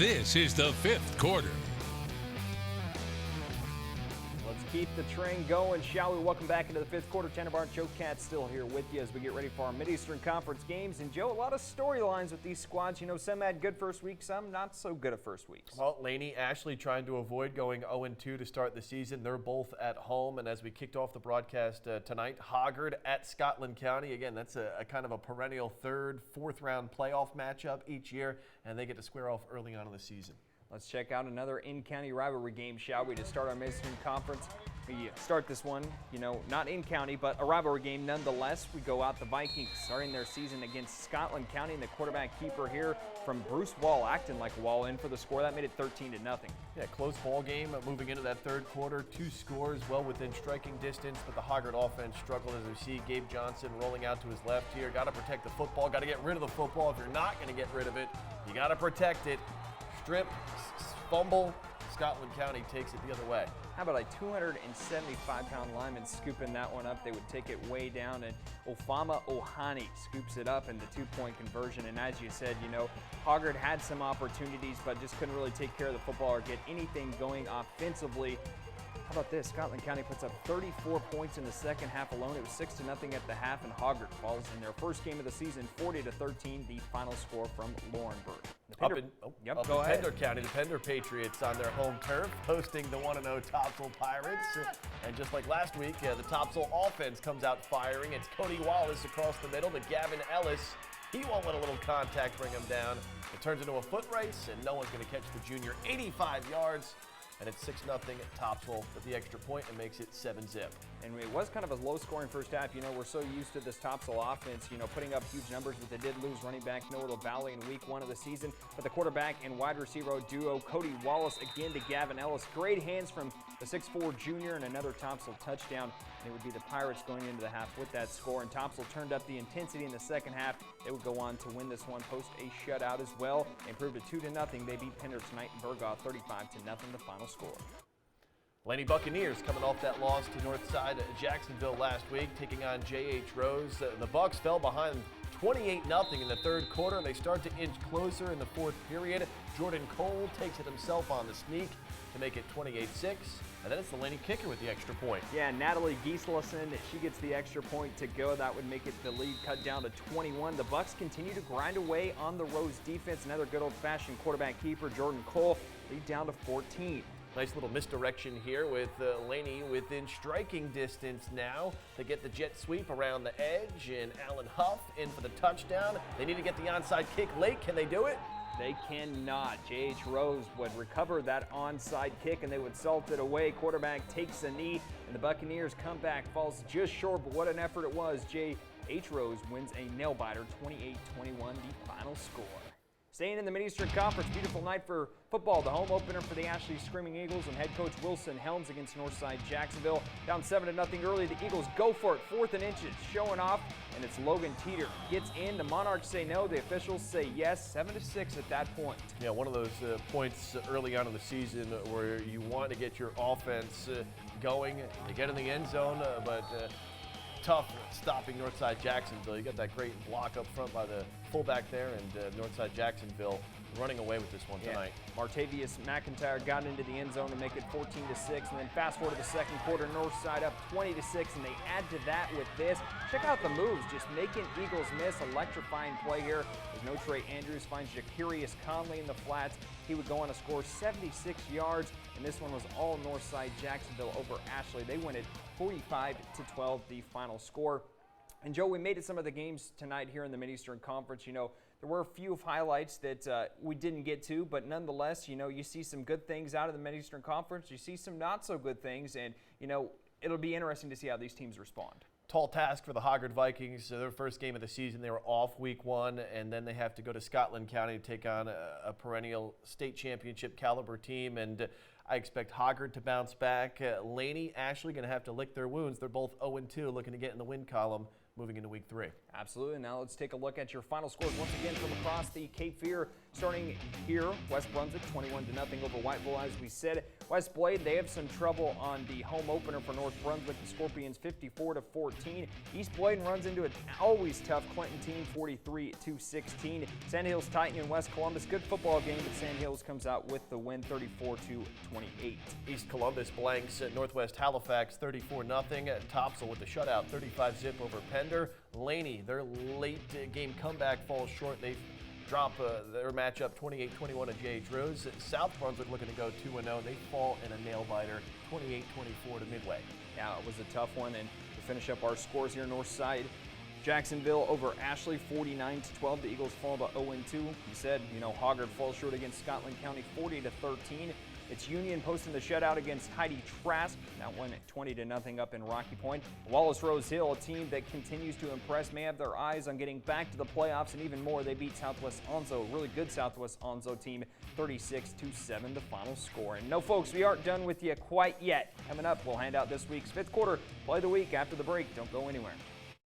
This is the fifth quarter. Let's keep the train going, shall we? Welcome back into the fifth quarter. Tanner Barnes, Joe Cat still here with you as we get ready for our Mid-Eastern Conference games. And Joe, a lot of storylines with these squads. You know, some had good first weeks, some not so good at first weeks. Well, Laney, Ashley trying to avoid going 0-2 to start the season. They're both at home. And as we kicked off the broadcast tonight, Hoggard at Scotland County. Again, that's a kind of a perennial third, fourth round playoff matchup each year. And they get to square off early on in the season. Let's check out another in-county rivalry game, shall we, to start our Mid-Eastern Conference. We start this one, you know, not in-county, but a rivalry game nonetheless. We go out the Vikings starting their season against Scotland County, and the quarterback keeper here from Bruce Wall acting like Wall in for the score. That made it 13-0. Yeah, close ball game moving into that third quarter. 2 scores well within striking distance, but the Hoggard offense struggled as we see Gabe Johnson rolling out to his left here. Got to protect the football, got to get rid of the football. If you're not going to get rid of it, you got to protect it. Strip, fumble, Scotland County takes it the other way. How about a 275-pound lineman scooping that one up? They would take it way down, and Ofama Ohani scoops it up in the 2-point conversion. And as you said, you know, Hoggard had some opportunities, but just couldn't really take care of the football or get anything going offensively. How about this? Scotland County puts up 34 points in the second half alone. It was 6-0 at the half, and Hoggard falls in their first game of the season, 40-13, the final score from Laurinburg. Up in Pender County, the Pender Patriots on their home turf, hosting the 1-0 Topsail Pirates. And just like last week, the Topsail offense comes out firing. It's Cody Wallace across the middle to Gavin Ellis. He won't let a little contact bring him down. It turns into a foot race, and no one's going to catch the junior. 85 yards. And it's 6-0 at Topsail with the extra point and makes it 7-0. And it was kind of a low-scoring first half. You know, we're so used to this Topsail offense, you know, putting up huge numbers, but they did lose running back Noah LaValle in week 1 of the season. But the quarterback and wide receiver duo, Cody Wallace again to Gavin Ellis. Great hands from the 6'4 junior and another Topsail touchdown. And it would be the Pirates going into the half with that score. And Topsail turned up the intensity in the second half. They would go on to win this one, post a shutout as well. They improved it 2-0. They beat Pender tonight in Burgaw 35-0, the final score. Laney Buccaneers coming off that loss to Northside Jacksonville last week, taking on J.H. Rose. The Bucs fell behind 28-0 in the third quarter, and they start to inch closer in the fourth period. Jordan Cole takes it himself on the sneak to make it 28-6. And then it's the Laney kicker with the extra point. Yeah, Natalie Gislason, she gets the extra point to go. That would make it the lead cut down to 21. The Bucs continue to grind away on the Rose defense. Another good old-fashioned quarterback keeper, Jordan Cole, lead down to 14. Nice little misdirection here with Laney within striking distance now to get the jet sweep around the edge, and Alan Huff in for the touchdown. They need to get the onside kick late. Can they do it? They cannot. J.H. Rose would recover that onside kick, and they would salt it away. Quarterback takes a knee, and the Buccaneers comeback falls just short, but what an effort it was. J.H. Rose wins a nail-biter, 28-21, the final score. Staying in the Mid-Eastern Conference, beautiful night for football. The home opener for the Ashley Screaming Eagles and head coach Wilson Helms against Northside Jacksonville. Down 7-0 early, the Eagles go for it, 4th and inches, showing off, and it's Logan Teeter. Gets in, the Monarchs say no, the officials say yes, 7-6 at that point. Yeah, one of those points early on in the season where you want to get your offense going. They get in the end zone, but tough stopping Northside Jacksonville. You got that great block up front by the fullback there, and Northside Jacksonville running away with this one tonight. Martavius McIntyre got into the end zone to make it 14-6, and then fast forward to the second quarter, Northside up 20-6, and they add to that with this. Check out the moves, just making Eagles miss. Electrifying play here as No Trey Andrews finds Jacarius Conley in the flats. He would go on to score 76 yards, and this one was all Northside Jacksonville over Ashley. They win it 45-12, the final score. And Joe, we made it some of the games tonight here in the Mid-Eastern Conference. You know, there were a few highlights that we didn't get to, but nonetheless, you know, you see some good things out of the Mid-Eastern Conference. You see some not so good things, and, you know, it'll be interesting to see how these teams respond. Tall task for the Hoggard Vikings. Their first game of the season, they were off week 1, and then they have to go to Scotland County to take on a perennial state championship caliber team, and I expect Hoggard to bounce back. Laney, Ashley going to have to lick their wounds. They're both 0-2, looking to get in the win column moving into week 3. Absolutely. Now let's take a look at your final scores once again from across the Cape Fear. Starting here, West Brunswick 21-0 over Whiteville. As we said, West Blade, they have some trouble on the home opener for North Brunswick. The Scorpions 54-14. East Blade runs into an always tough Clinton team 43-16. Sandhills Titan and West Columbus, good football game, but Sandhills comes out with the win 34-28. East Columbus blanks at Northwest Halifax 34-0. Topsail with the shutout 35-zip over Pender. Laney, their late game comeback falls short. They drop their matchup 28-21 to J.H. Rose. South Brunswick looking to go 2-0. They fall in a nail-biter 28-24 to Midway. Yeah, it was a tough one. And to finish up our scores here, Northside, Jacksonville over Ashley 49-12. The Eagles fall to 0-2. You said, Hoggard falls short against Scotland County 40-13. It's Union posting the shutout against Heidi Trask. That one 20-0 up in Rocky Point. Wallace Rose Hill, a team that continues to impress, may have their eyes on getting back to the playoffs and even more. They beat Southwest Onzo, a really good Southwest Onzo team, 36-7 the final score. And no, folks, we aren't done with you quite yet. Coming up, we'll hand out this week's fifth quarter play of the week after the break. Don't go anywhere.